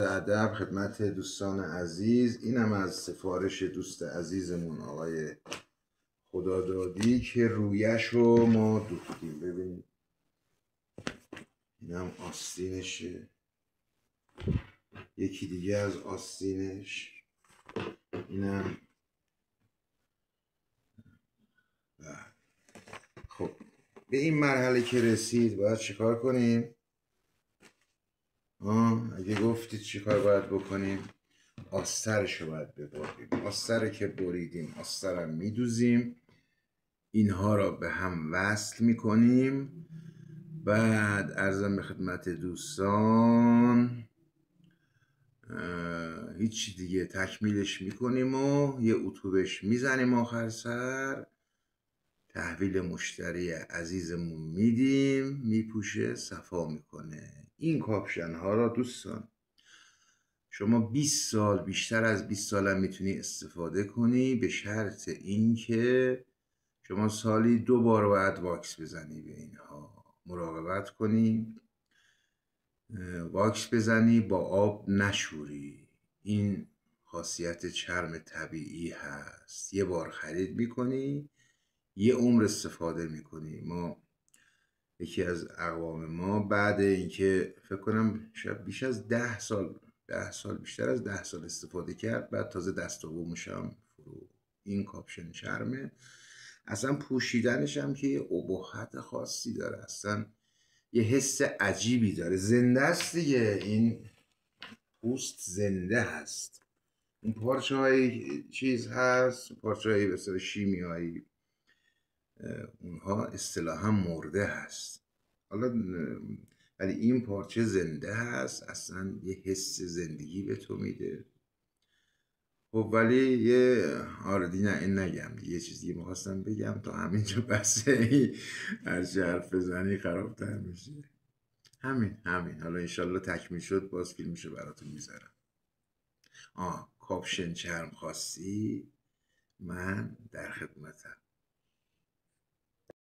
ادب خدمت دوستان عزیز. اینم از سفارش دوست عزیزمون آقای خدادادی که رویش رو ما دوختیم. ببینید اینم آستینشه، یکی دیگه از آستینش، اینم. خب به این مرحله که رسید باید چیکار کنیم؟ اگه گفتید چیکار باید بکنیم؟ آسترش رو باید ببریم. آستر که بریدیم آسترم میدوزیم، اینها را به هم وصل میکنیم. بعد عرضم به خدمت دوستان هیچ دیگه تکمیلش میکنیم و یه اتوبش میزنیم آخر سر، تحویل مشتری عزیزمون میدیم، میپوشه صفا میکنه. این کاپشن ها را دوستان شما 20 سال، بیشتر از 20 سال هم میتونی استفاده کنی، به شرط اینکه شما سالی 2 بار باید واکس بزنی. به اینها مراقبت کنی، واکس بزنی، با آب نشوری. این خاصیت چرم طبیعی هست. یه بار خرید میکنی، یه عمر استفاده میکنی. ما یکی از اقوام ما بعد اینکه فکر کنم بیش از 10 سال بیشتر از 10 سال استفاده کرد، بعد تازه دست دومش هم فرو. این کاپشن چرمه. اصلا پوشیدنش هم که یه ابهت خاصی داره، اصلا یه حس عجیبی داره. زنده است دیگه، این پوست زنده هست. این پارچه های چیز هست، پارچه های بسیار شیمیایی، اونها اصطلاحا مرده هست. حالا ولی این پارچه زنده هست، اصلا یه حس زندگی به تو میده. خب ولی یه این نگم دیگه، یه چیزی میخواستم بگم تا همینجا بسه. هرچی حرف بزنی خرابتر میشه. همین. حالا انشالله تکمیل شد باز فیلمشو براتون میذارم. کاپشن چرم خاصی، من در خدمتم.